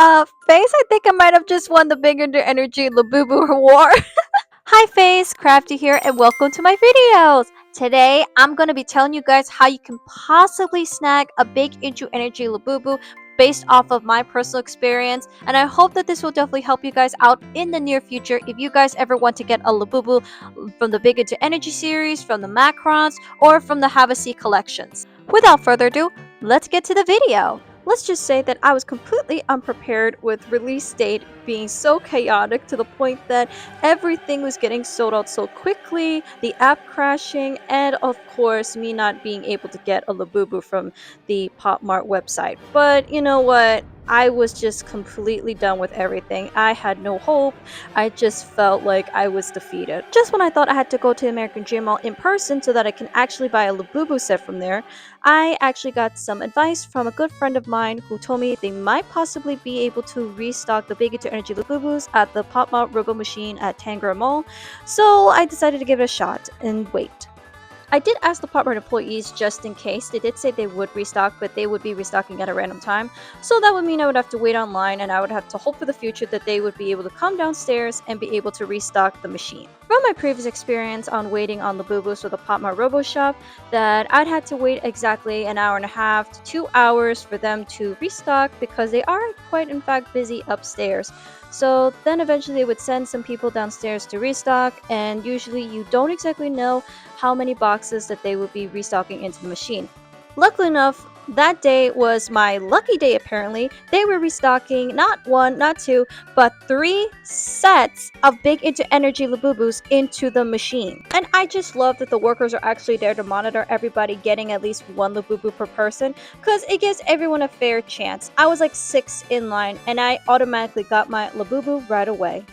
Face, I think I might have just won the Big Under Energy Labubu Award. Hi Face, Crafty here and welcome to my videos! Today, I'm going to be telling you guys how you can possibly snag a Big Into Energy Labubu based off of my personal experience, and I hope that this will definitely help you guys out in the near future if you guys ever want to get a Labubu from the Big Into Energy series, from the Macrons, or from the Have a Seat collections. Without further ado, let's get to the video! Let's just say that I was completely unprepared with release date being so chaotic to the point that everything was getting sold out so quickly, the app crashing, and of course, me not being able to get a Labubu from the Pop Mart website. But you know what? I was just completely done with everything. I had no hope. I just felt like I was defeated. Just when I thought I had to go to the American Dream Mall in person so that I can actually buy a Labubu set from there, I actually got some advice from a good friend of mine who told me they might possibly be able to restock the Big Into Energy Labubus at the Pop Mart Robo Machine at Tangra Mall, so I decided to give it a shot and wait. I did ask the Pop-Mart employees just in case. They did say they would restock, but they would be restocking at a random time. So that would mean I would have to wait online and I would have to hope for the future that they would be able to come downstairs and be able to restock the machine. From my previous experience on waiting on the Boo-Boos or the Pop-Mart Robo Shop, that I'd had to wait exactly an hour and a half to 2 hours for them to restock because they are quite in fact busy upstairs. So then eventually they would send some people downstairs to restock, and usually you don't exactly know how many boxes that they would be restocking into the machine. Luckily enough, that day was my lucky day apparently. They were restocking not one, not two, but 3 sets of Big Into Energy Labubus into the machine. And I just love that the workers are actually there to monitor everybody getting at least one Labubu per person, because it gives everyone a fair chance. I was like 6 in line and I automatically got my Labubu right away.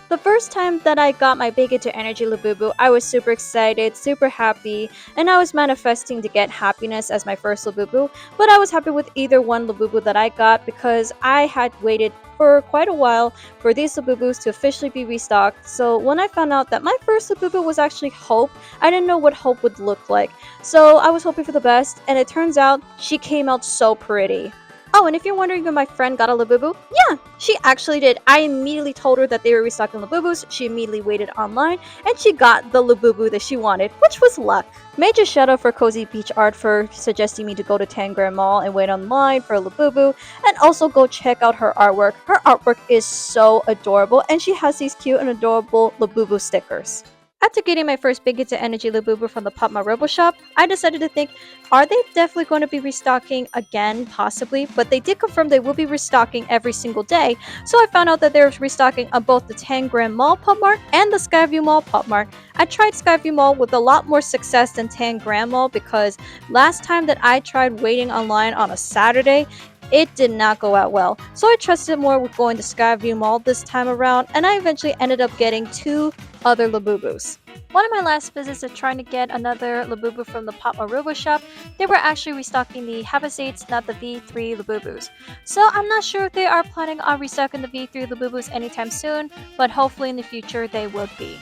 The first time that I got my Big Into Energy Labubu, I was super excited, super happy, and I was manifesting to get happiness as my first Labubu, but I was happy with either one Labubu that I got because I had waited for quite a while for these Labubus to officially be restocked. So when I found out that my first Labubu was actually Hope, I didn't know what Hope would look like. So I was hoping for the best, and it turns out she came out so pretty. Oh, and if you're wondering if my friend got a Labubu, yeah, she actually did. I immediately told her that they were restocking Labubus, she immediately waited online, and she got the Labubu that she wanted, which was luck. Major shout out for Cozy Beach Art for suggesting me to go to Tangram Mall and wait online for a Labubu, and also go check out her artwork. Her artwork is so adorable, and she has these cute and adorable Labubu stickers. After getting my first Big Into Energy Labubu from the Pop My Robo Shop, I decided to think, are they definitely going to be restocking again? Possibly, but they did confirm they will be restocking every single day, so I found out that they're restocking on both the Tangram Mall Pop Mart and the Skyview Mall Pop Mart. I tried Skyview Mall with a lot more success than Tangram Mall because last time that I tried waiting online on a Saturday, it did not go out well. So I trusted more with going to Skyview Mall this time around, and I eventually ended up getting 2 other Labubus. One of my last visits of trying to get another Labubu from the Pop My Robo Shop, they were actually restocking the Habasates, not the V3 Labubus. So I'm not sure if they are planning on restocking the V3 Labubus anytime soon, but hopefully in the future they will be.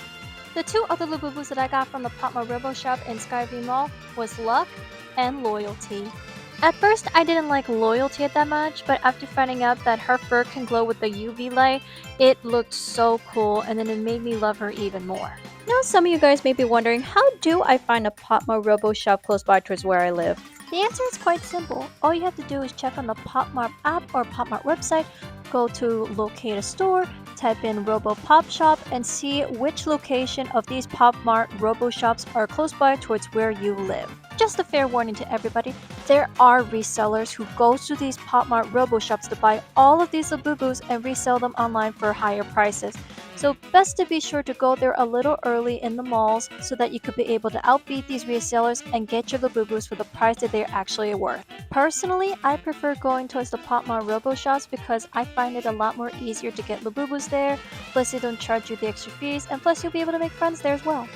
The 2 other Labubus that I got from the Pop My Robo Shop in Skyview Mall was Luck and Loyalty. At first, I didn't like Loyalty that much, but after finding out that her fur can glow with the UV light, it looked so cool, and then it made me love her even more. Now, some of you guys may be wondering, how do I find a Popmart Robo shop close by towards where I live? The answer is quite simple. All you have to do is check on the Popmart app or Popmart website, go to locate a store, type in Robo Pop Shop, and see which location of these Popmart Robo shops are close by towards where you live. Just a fair warning to everybody, there are resellers who go to these Popmart Robo shops to buy all of these Labubus and resell them online for higher prices. So best to be sure to go there a little early in the malls so that you could be able to outbeat these resellers and get your Labubus for the price that they're actually worth. Personally, I prefer going towards the Popmart Robo shops because I find it a lot more easier to get Labubus there, plus they don't charge you the extra fees, and plus you'll be able to make friends there as well.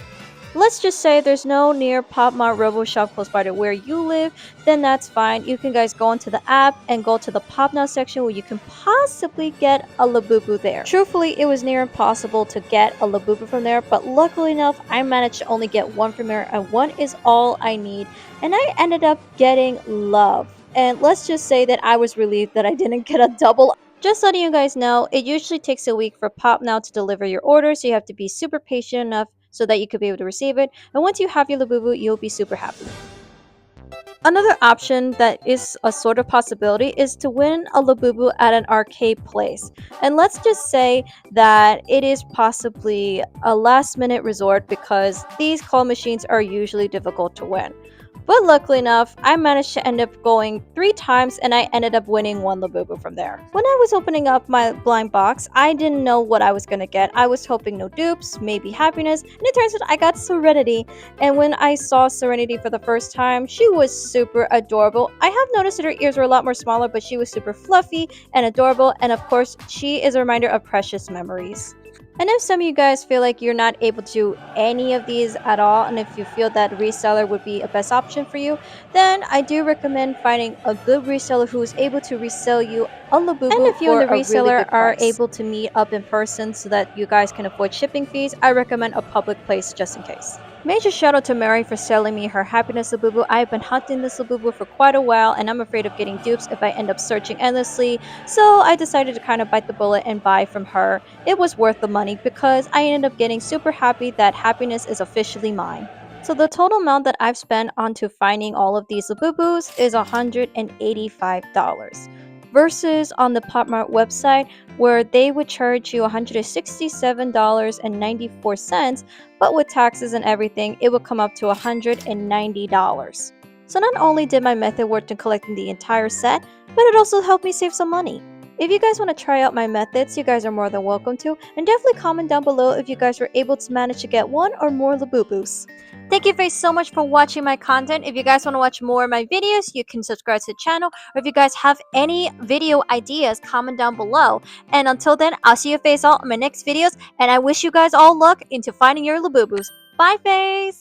Let's just say there's no near Popmart Robo shop close by to where you live, then that's fine. You can guys go into the app and go to the Pop Now section where you can possibly get a Labubu there. Truthfully, it was near impossible to get a Labubu from there, but luckily enough, I managed to only get one from there, and one is all I need, and I ended up getting Love. And let's just say that I was relieved that I didn't get a double. Just letting you guys know, it usually takes a week for Pop Now to deliver your order, so you have to be super patient enough so that you could be able to receive it. And once you have your Labubu, you'll be super happy. Another option that is a sort of possibility is to win a Labubu at an arcade place. And let's just say that it is possibly a last minute resort because these claw machines are usually difficult to win. But luckily enough, I managed to end up going 3 times and I ended up winning one Labubu from there. When I was opening up my blind box, I didn't know what I was gonna get. I was hoping no dupes, maybe happiness, and it turns out I got Serenity. And when I saw Serenity for the first time, she was super adorable. I have noticed that her ears were a lot more smaller, but she was super fluffy and adorable. And of course, she is a reminder of precious memories. And if some of you guys feel like you're not able to do any of these at all, and if you feel that reseller would be a best option for you, then I do recommend finding a good reseller who is able to resell you a And Labubu if you and for the a really reseller good are price. able to meet up in person so that you guys can avoid shipping fees, I recommend a public place just in case. Major shout out to Mary for selling me her happiness Labubu. I've been hunting this Labubu for quite a while and I'm afraid of getting dupes if I end up searching endlessly, so I decided to kind of bite the bullet and buy from her. It was worth the money because I ended up getting super happy that happiness is officially mine. So the total amount that I've spent onto finding all of these Labubus is $185 versus on the PopMart website where they would charge you $167.94, but with taxes and everything, it would come up to $190. So not only did my method work in collecting the entire set, but it also helped me save some money. If you guys want to try out my methods, you guys are more than welcome to, and definitely comment down below if you guys were able to manage to get one or more Labubus. Thank you guys so much for watching my content. If you guys want to watch more of my videos, you can subscribe to the channel, or if you guys have any video ideas, comment down below. And until then, I'll see you face all in my next videos, and I wish you guys all luck into finding your Labubus. Bye, face!